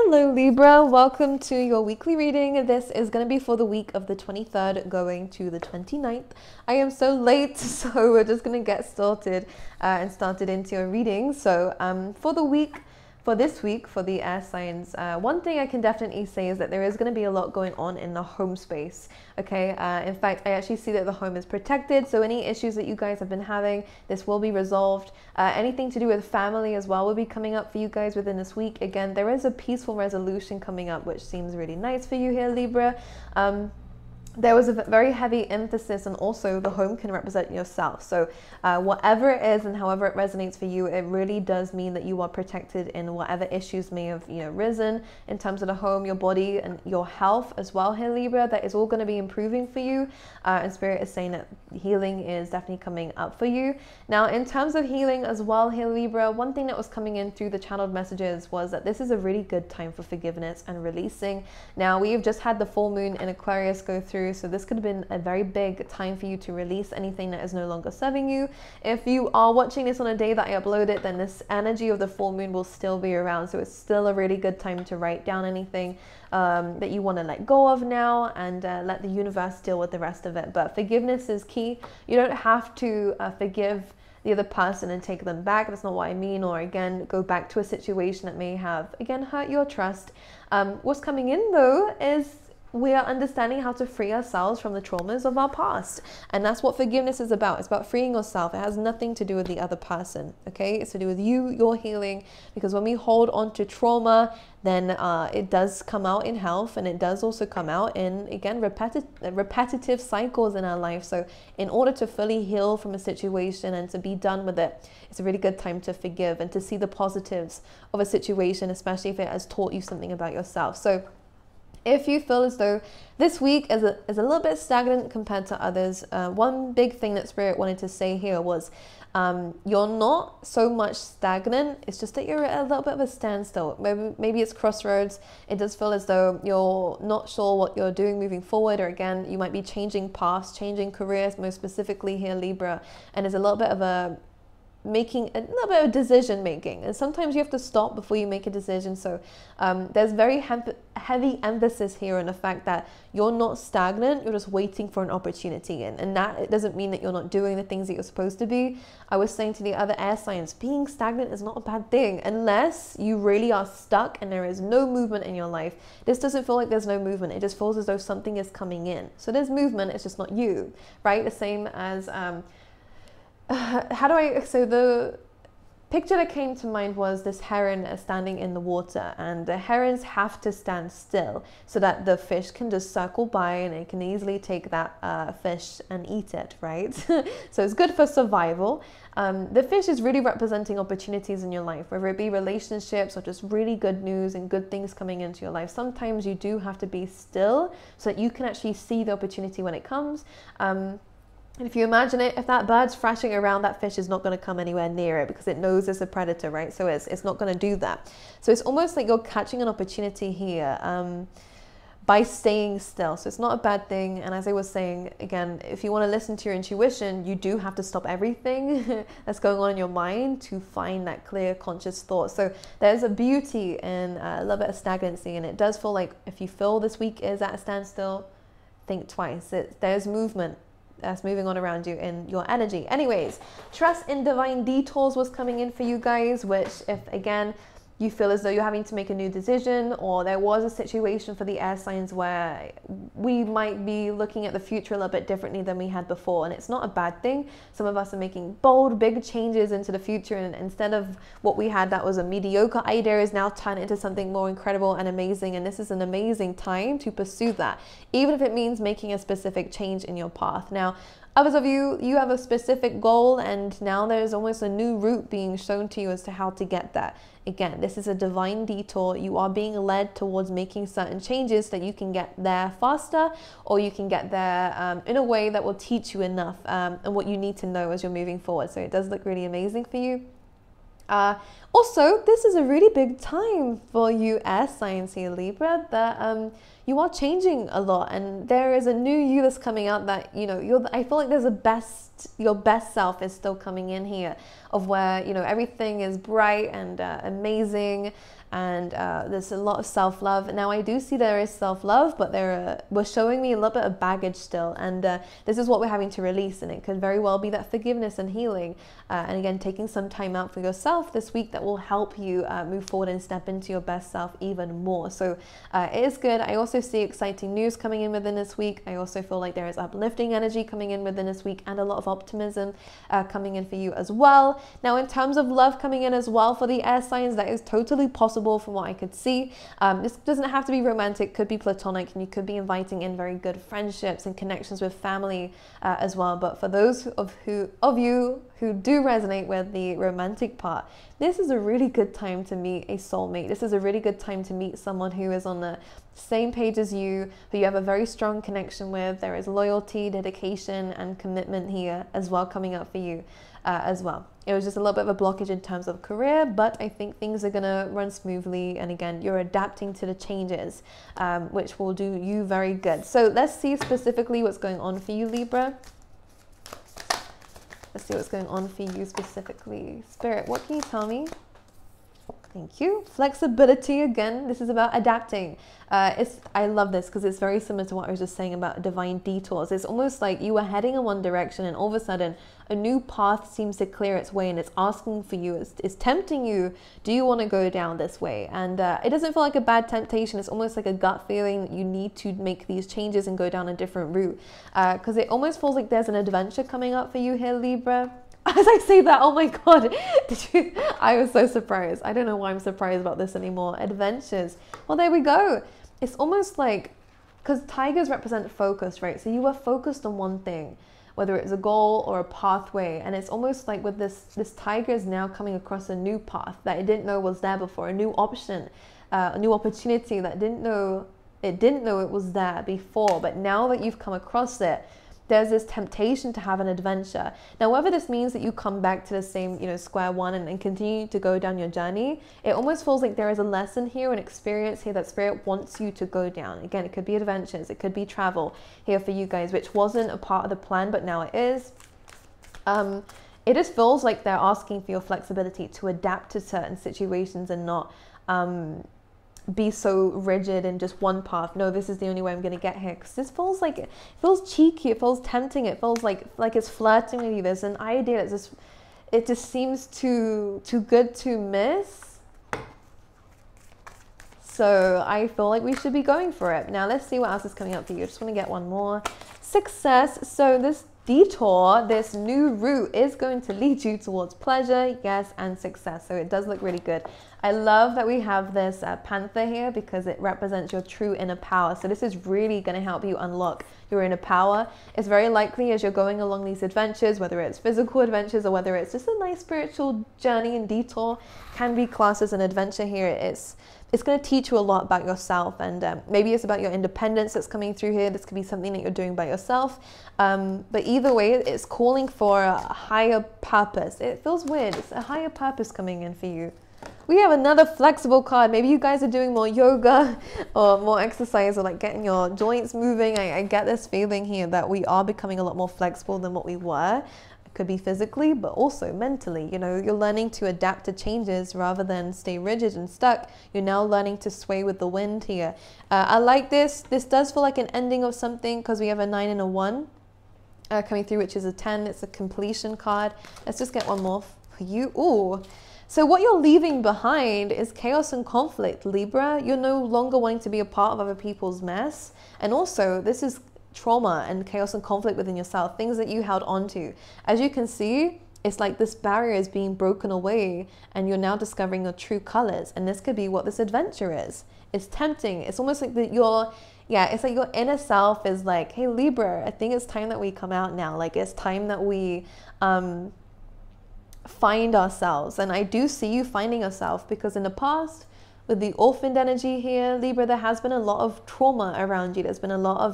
Hello Libra, welcome to your weekly reading. This is going to be for the week of the 23rd going to the 29th. I am so late, so we're just going to get started and started into your reading. So for this week, for the air signs, one thing I can definitely say is that there is going to be a lot going on in the home space. Okay, in fact, I actually see that the home is protected, so any issues that you guys have been having, this will be resolved. Anything to do with family as well will be coming up for you guys within this week. Again, there is a peaceful resolution coming up, which seems really nice for you here, Libra. There was a very heavy emphasis, and also the home can represent yourself. So whatever it is and however it resonates for you, it really does mean that you are protected in whatever issues may have risen in terms of the home, your body, and your health as well here, Libra. That is all going to be improving for you. And Spirit is saying that healing is definitely coming up for you. Now, in terms of healing as well here, Libra, one thing that was coming in through the channeled messages was that this is a really good time for forgiveness and releasing. Now, we've just had the full moon in Aquarius go through, so this could have been a very big time for you to release anything that is no longer serving you. If you are watching this on a day that I upload it, then this energy of the full moon will still be around, so it's still a really good time to write down anything that you want to let go of now, and let the universe deal with the rest of it. But forgiveness is key. You don't have to forgive the other person and take them back. That's not what I mean. Or again, go back to a situation that may have, again, hurt your trust. What's coming in though is we are understanding how to free ourselves from the traumas of our past. And that's what forgiveness is about. It's about freeing yourself. It has nothing to do with the other person, okay? It's to do with you, your healing. Because when we hold on to trauma, then it does come out in health, and it does also come out in, again, repetitive cycles in our life. So in order to fully heal from a situation and to be done with it, it's a really good time to forgive and to see the positives of a situation, especially if it has taught you something about yourself. So if you feel as though this week is a little bit stagnant compared to others, one big thing that Spirit wanted to say here was you're not so much stagnant. It's just that you're at a little bit of a standstill. Maybe it's crossroads. It does feel as though you're not sure what you're doing moving forward, or again, you might be changing paths, changing careers, most specifically here, Libra. And there's a little bit of decision making, and sometimes you have to stop before you make a decision. So there's very heavy emphasis here on the fact that you're not stagnant, you're just waiting for an opportunity, and that it doesn't mean that you're not doing the things that you're supposed to be. I was saying to the other air signs, being stagnant is not a bad thing unless you really are stuck and there is no movement in your life. This doesn't feel like there's no movement. It just feels as though something is coming in. So there's movement, it's just not you, right? The same as so the picture that came to mind was this heron standing in the water, and the herons have to stand still so that the fish can just circle by and it can easily take that fish and eat it, right? So it's good for survival. The fish is really representing opportunities in your life, whether it be relationships or just really good news and good things coming into your life. Sometimes you do have to be still so that you can actually see the opportunity when it comes. And if you imagine it, if that bird's thrashing around, that fish is not going to come anywhere near it because it knows it's a predator, right? So it's not going to do that. So it's almost like you're catching an opportunity here by staying still. So it's not a bad thing. And as I was saying, again, if you want to listen to your intuition, you do have to stop everything that's going on in your mind to find that clear, conscious thought. So there's a beauty in a little bit of stagnancy. And it does feel like if you feel this week is at a standstill, think twice. There's movement that's moving on around you in your energy. Anyways, trust in divine detours was coming in for you guys, which if again you feel as though you're having to make a new decision, or there was a situation for the air signs where we might be looking at the future a little bit differently than we had before, and it's not a bad thing. Some of us are making bold, big changes into the future, and instead of what we had that was a mediocre idea is now turned into something more incredible and amazing, and this is an amazing time to pursue that, even if it means making a specific change in your path. Now, others of you have a specific goal, and now there's almost a new route being shown to you as to how to get that. Again, this is a divine detour. You are being led towards making certain changes so that you can get there faster, or you can get there in a way that will teach you enough and what you need to know as you're moving forward. So it does look really amazing for you. Also, this is a really big time for you air signs here, Libra, that you are changing a lot, and there is a new you that's coming out that, you know, I feel like there's your best self is still coming in here, of where, you know, everything is bright and amazing, and there's a lot of self-love. Now I do see there is self-love, but we're showing me a little bit of baggage still, and this is what we're having to release, and it could very well be that forgiveness and healing, and again, taking some time out for yourself this week that will help you move forward and step into your best self even more. So it is good. I also see exciting news coming in within this week. I also feel like there is uplifting energy coming in within this week, and a lot of optimism coming in for you as well. Now, in terms of love coming in as well for the air signs, that is totally possible from what I could see. This doesn't have to be romantic, could be platonic, and you could be inviting in very good friendships and connections with family as well. But for those of you who do resonate with the romantic part, this is a really good time to meet a soulmate. This is a really good time to meet someone who is on the same page as you, who you have a very strong connection with. There is loyalty, dedication, and commitment here as well coming up for you as well. It was just a little bit of a blockage in terms of career, but I think things are gonna run smoothly, and again, you're adapting to the changes, which will do you very good. So let's see specifically what's going on for you, Libra. Let's see what's going on for you specifically. Spirit, what can you tell me? Thank you. Flexibility again. This is about adapting. I love this because it's very similar to what I was just saying about divine detours. It's almost like you were heading in one direction, and all of a sudden a new path seems to clear its way, and it's asking for you, it's tempting you. Do you want to go down this way? And it doesn't feel like a bad temptation. It's almost like a gut feeling that you need to make these changes and go down a different route, because it almost feels like there's an adventure coming up for you here, Libra. As I say that, oh my God, I was so surprised. I don't know why I'm surprised about this anymore. Adventures. Well, there we go. It's almost like, because tigers represent focus, right? So you were focused on one thing, whether it's a goal or a pathway. And it's almost like with this tiger is now coming across a new path that it didn't know was there before, a new option, a new opportunity that it didn't know it was there before. But now that you've come across it, there's this temptation to have an adventure. Now, whether this means that you come back to the same, square one and continue to go down your journey, it almost feels like there is a lesson here, an experience here that Spirit wants you to go down. Again, it could be adventures, it could be travel here for you guys, which wasn't a part of the plan, but now it is. It just feels like they're asking for your flexibility to adapt to certain situations and not be so rigid in just one path. No, this is the only way I'm going to get here. Because this feels like, it feels cheeky, it feels tempting, it feels like it's flirting with you. There's an idea that it just seems too good to miss. So I feel like we should be going for it. Now let's see what else is coming up for you. I just want to get one more. Success. So this detour, this new route is going to lead you towards pleasure, yes, and success. So it does look really good. I love that we have this panther here because it represents your true inner power. So this is really going to help you unlock your inner power. It's very likely as you're going along these adventures, whether it's physical adventures or whether it's just a nice spiritual journey and detour, can be classed as an adventure here. It's going to teach you a lot about yourself, and maybe it's about your independence that's coming through here. This could be something that you're doing by yourself. But either way, it's calling for a higher purpose. It feels weird. It's a higher purpose coming in for you. We have another flexible card. Maybe you guys are doing more yoga or more exercise or like getting your joints moving. I get this feeling here that we are becoming a lot more flexible than what we were. It could be physically, but also mentally. You're learning to adapt to changes rather than stay rigid and stuck. You're now learning to sway with the wind here. I like this. This does feel like an ending of something because we have a 9 and a 1 coming through, which is a 10. It's a completion card. Let's just get one more for you. Ooh. So what you're leaving behind is chaos and conflict, Libra. You're no longer wanting to be a part of other people's mess. And also, this is trauma and chaos and conflict within yourself, things that you held on to. As you can see, it's like this barrier is being broken away and you're now discovering your true colors. And this could be what this adventure is. It's tempting. It's almost like it's like your inner self is like, hey, Libra, I think it's time that we come out now. Like it's time that we find ourselves. And I do see you finding yourself because in the past, with the orphaned energy here, Libra, there has been a lot of trauma around you. There's been a lot of,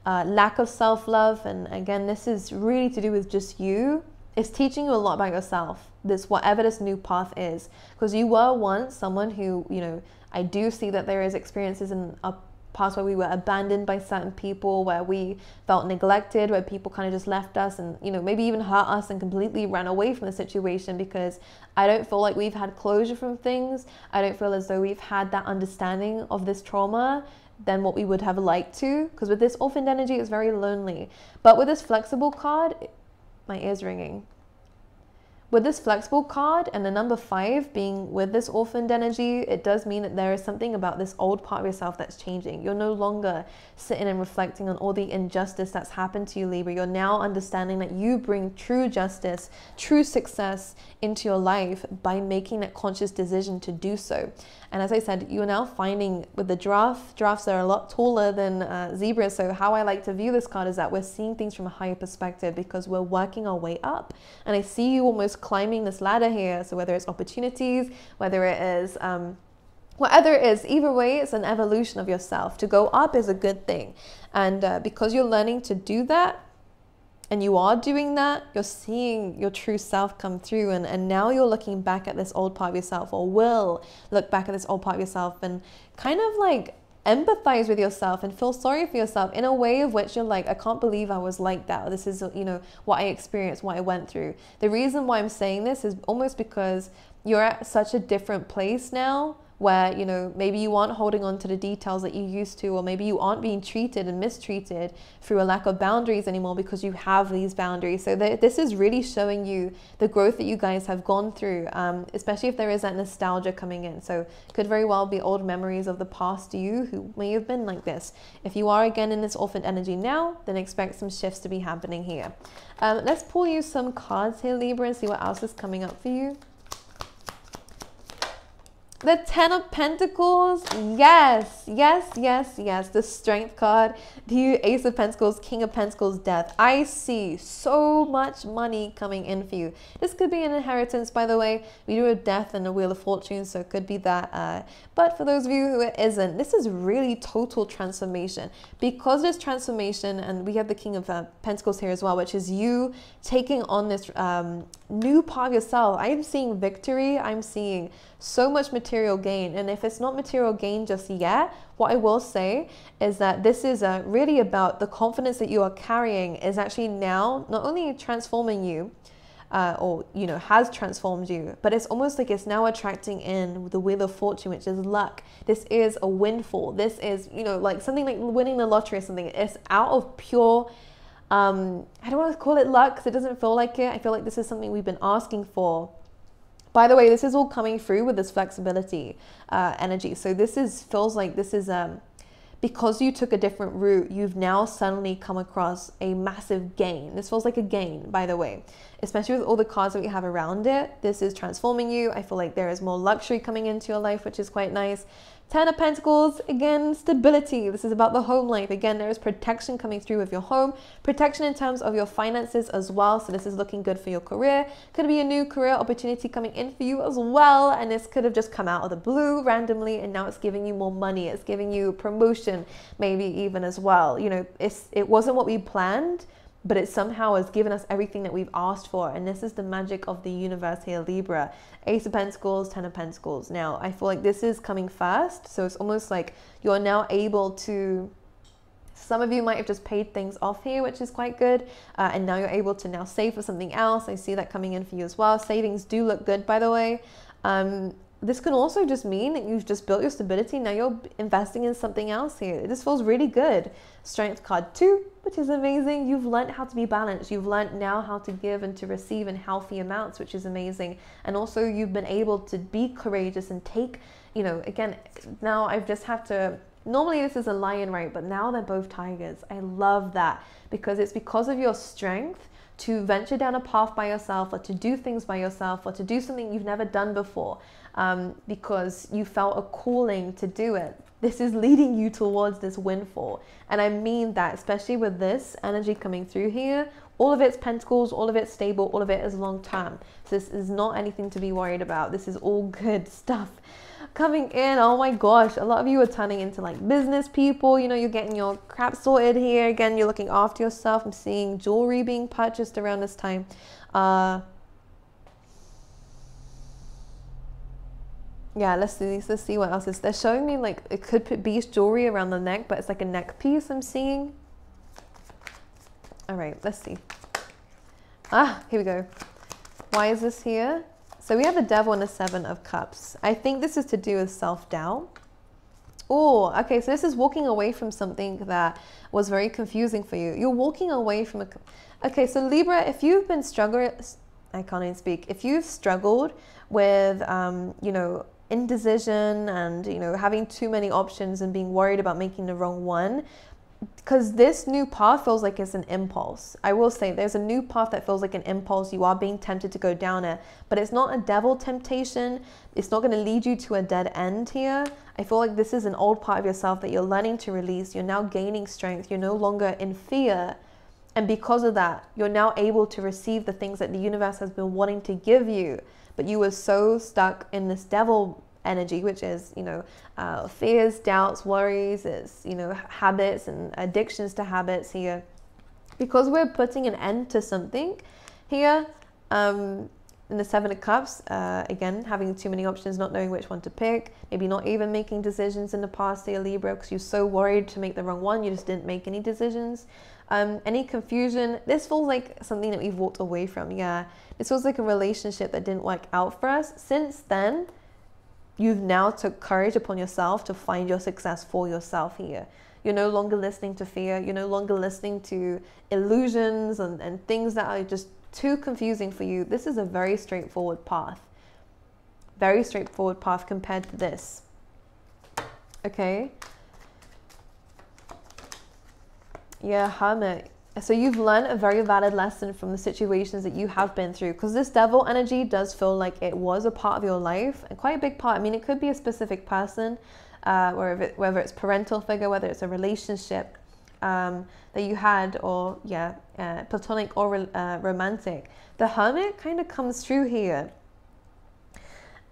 lack of self-love. And again, this is really to do with just you it's teaching you a lot about yourself, this whatever this new path is, because you were once someone who, you know, I do see that there is experiences in a past where we were abandoned by certain people, where we felt neglected, where people kind of just left us and, you know, maybe even hurt us and completely ran away from the situation, because I don't feel like we've had closure from things. I don't feel as though we've had that understanding of this trauma than what we would have liked to, because with this orphaned energy, it's very lonely. But with this flexible card, my ear's ringing. With this flexible card and the number 5 being with this orphaned energy, it does mean that there is something about this old part of yourself that's changing. You're no longer sitting and reflecting on all the injustice that's happened to you, Libra. You're now understanding that you bring true justice, true success into your life by making that conscious decision to do so. And as I said, you are now finding with the drafts are a lot taller than zebra. So how I like to view this card is that we're seeing things from a higher perspective because we're working our way up. And I see you almost climbing this ladder here. So whether it's opportunities, whether it is, whatever it is, either way, it's an evolution of yourself. To go up is a good thing. And because you're learning to do that, and you are doing that, you're seeing your true self come through, and now you're looking back at this old part of yourself, or will look back at this old part of yourself and kind of like empathize with yourself and feel sorry for yourself in a way of which you're like, I can't believe I was like that. Or this is, you know, what I experienced, what I went through. The reason why I'm saying this is almost because you're at such a different place now, where, you know, maybe you aren't holding on to the details that you used to, or maybe you aren't being treated and mistreated through a lack of boundaries anymore because you have these boundaries. So this is really showing you the growth that you guys have gone through, especially if there is that nostalgia coming in. So it could very well be old memories of the past you who may have been like this. If you are again in this orphan energy now, then expect some shifts to be happening here. Let's pull you some cards here, Libra, and see what else is coming up for you. The 10 of Pentacles, yes, yes, yes, yes. The Strength card, the Ace of Pentacles, King of Pentacles, Death. I see so much money coming in for you. This could be an inheritance, by the way. We do a Death and a Wheel of Fortune, so it could be that. But for those of you who it isn't, this is really total transformation. Because this transformation, and we have the King of Pentacles here as well, which is you taking on this new part of yourself. I'm seeing victory. I'm seeing so much material gain. And if it's not material gain just yet, what I will say is that this is really about the confidence that you are carrying is actually now not only transforming you, or, you know, has transformed you, but it's almost like it's now attracting in the Wheel of Fortune, which is luck. This is a windfall. This is, you know, like something like winning the lottery or something. It's out of pure, I don't want to call it luck because it doesn't feel like it. I feel like this is something we've been asking for. By the way, this is all coming through with this flexibility energy. So this feels like this is because you took a different route, you've now suddenly come across a massive gain. This feels like a gain, by the way, especially with all the cards that we have around it. This is transforming you. I feel like there is more luxury coming into your life, which is quite nice. 10 of Pentacles, again, stability. This is about the home life. Again, there is protection coming through with your home, protection in terms of your finances as well. So this is looking good for your career. Could be a new career opportunity coming in for you as well. And this could have just come out of the blue randomly, and now it's giving you more money. It's giving you promotion, maybe even as well. You know, it wasn't what we planned, but it somehow has given us everything that we've asked for. And this is the magic of the universe here, Libra. Ace of Pentacles, 10 of Pentacles. Now, I feel like this is coming first. So it's almost like you're now able to, some of you might have just paid things off here, which is quite good. And now you're able to now save for something else. I see that coming in for you as well. Savings do look good, by the way. This can also just mean that you've just built your stability. Now you're investing in something else here. This feels really good. Strength card 2, which is amazing. You've learned how to be balanced. You've learned now how to give and to receive in healthy amounts, which is amazing. And also you've been able to be courageous and take, you know, again, now I've just have to, normally this is a lion, right? But now they're both tigers. I love that because it's because of your strength to venture down a path by yourself, or to do things by yourself, or to do something you've never done before, because you felt a calling to do it. This is leading you towards this windfall. And I mean that, especially with this energy coming through here, all of it's pentacles, all of it's stable, all of it is long term. So this is not anything to be worried about. This is all good stuff coming in. Oh my gosh, a lot of you are turning into like business people. You know, you're getting your crap sorted here. Again, you're looking after yourself. I'm seeing jewelry being purchased around this time. Yeah, let's see what else is. They're showing me like it could be jewelry around the neck, but it's like a neck piece I'm seeing. All right, let's see. Here we go. Why is this here? So we have the Devil and the Seven of Cups. I think this is to do with self-doubt. Oh, okay, so this is walking away from something that was very confusing for you. You're walking away from okay, so Libra, if you've been struggling, I can't even speak. If you've struggled with, you know, indecision and, you know, having too many options and being worried about making the wrong one, because this new path feels like it's an impulse. I will say there's a new path that feels like an impulse. You are being tempted to go down it, but it's not a devil temptation. It's not going to lead you to a dead end here. I feel like this is an old part of yourself that you're learning to release. You're now gaining strength. You're no longer in fear. And because of that, you're now able to receive the things that the universe has been wanting to give you. But you were so stuck in this devil energy, which is, you know, fears, doubts, worries, is, you know, habits and addictions to habits here. Because we're putting an end to something here, in the Seven of Cups, again, having too many options, not knowing which one to pick, maybe not even making decisions in the past here, Libra, because you're so worried to make the wrong one, you just didn't make any decisions. Any confusion, this feels like something that we've walked away from. Yeah, this feels like a relationship that didn't work out for us. Since then, you've now took courage upon yourself to find your success for yourself here. You're no longer listening to fear. You're no longer listening to illusions and things that are just too confusing for you. This is a very straightforward path. Very straightforward path compared to this. Okay. Yeah, Hermit. So you've learned a very valid lesson from the situations that you have been through, because this devil energy does feel like it was a part of your life, and quite a big part. I mean, it could be a specific person, whether it's parental figure, whether it's a relationship that you had, or platonic or romantic. The Hermit kind of comes through here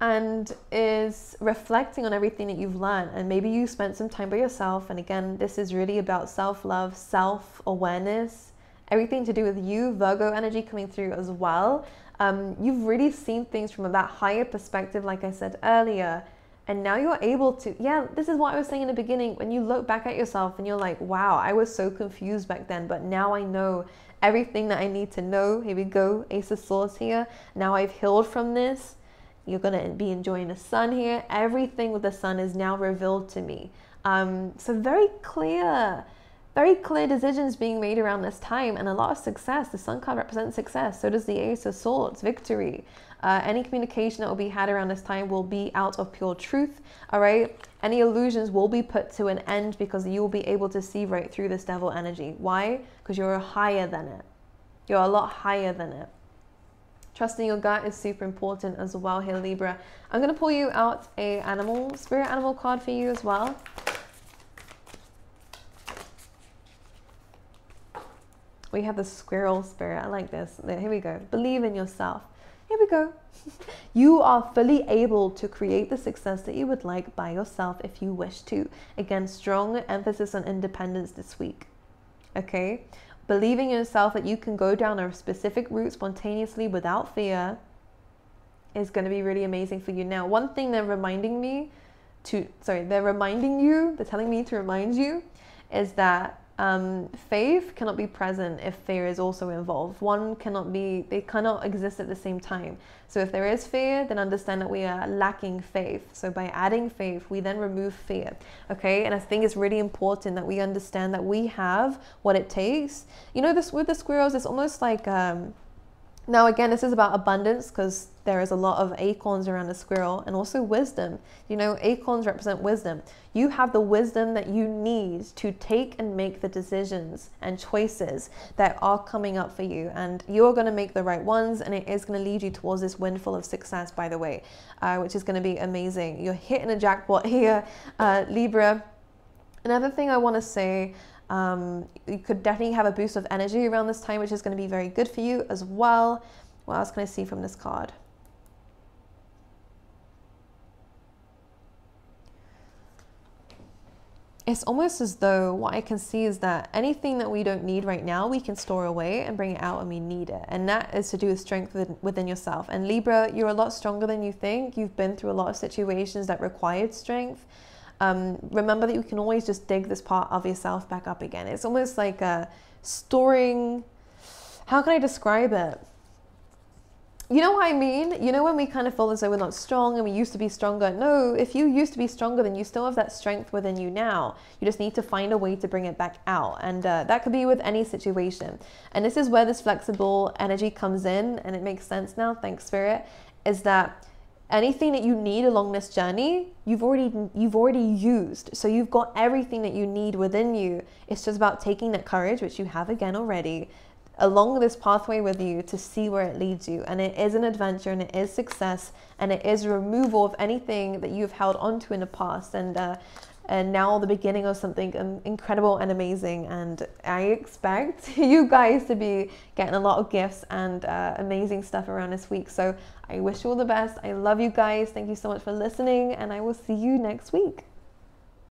and is reflecting on everything that you've learned, and maybe you spent some time by yourself. And again, this is really about self-love, self-awareness, everything to do with you. Virgo energy coming through as well. You've really seen things from that higher perspective, like I said earlier, and now you're able to, this is what I was saying in the beginning, when you look back at yourself and you're like, wow, I was so confused back then, but now I know everything that I need to know. Here we go, Ace of Swords here. Now I've healed from this. You're going to be enjoying the sun here. Everything with the sun is now revealed to me. So very clear decisions being made around this time, and a lot of success. The sun card represents success. So does the Ace of Swords, victory. Any communication that will be had around this time will be out of pure truth. All right. Any illusions will be put to an end, because you will be able to see right through this devil energy. Why? Because you're higher than it. You're a lot higher than it. Trusting your gut is super important as well here, Libra. I'm going to pull you out a spirit animal card for you as well. We have the squirrel spirit. I like this. Here we go. Believe in yourself. Here we go. You are fully able to create the success that you would like by yourself if you wish to. Again, strong emphasis on independence this week. Okay? Believing in yourself that you can go down a specific route spontaneously without fear is going to be really amazing for you. Now, one thing they're reminding you, they're telling me to remind you, is that faith cannot be present if fear is also involved. They cannot exist at the same time. So if there is fear, then understand that we are lacking faith. So by adding faith, we then remove fear. Okay, and I think it's really important that we understand that we have what it takes. You know, this with the squirrels, it's almost like now again, this is about abundance, because there is a lot of acorns around the squirrel, and also wisdom. You know, acorns represent wisdom. You have the wisdom that you need to take and make the decisions and choices that are coming up for you, and you're going to make the right ones, and it is going to lead you towards this windfall of success, by the way, which is going to be amazing. You're hitting a jackpot here, Libra. Another thing I want to say, you could definitely have a boost of energy around this time, which is going to be very good for you as well. What else can I see from this card? it's almost as though what I can see is that anything that we don't need right now, we can store away and bring it out when we need it. And that is to do with strength within yourself. And Libra, you're a lot stronger than you think. You've been through a lot of situations that required strength. Remember that you can always just dig this part of yourself back up again. It's almost like storing, how can I describe it? You know what I mean? You know when we kind of feel as though we're not strong and we used to be stronger? No, if you used to be stronger, then you still have that strength within you now. You just need to find a way to bring it back out. And that could be with any situation. And this is where this flexible energy comes in, and it makes sense now, thanks Spirit, is that anything that you need along this journey, you've already used. So you've got everything that you need within you. It's just about taking that courage, which you have again already, along this pathway with you to see where it leads you. And it is an adventure, and it is success, and it is removal of anything that you've held onto in the past, and now the beginning of something incredible and amazing. And I expect you guys to be getting a lot of gifts and amazing stuff around this week. So I wish you all the best. I love you guys. Thank you so much for listening, and I will see you next week.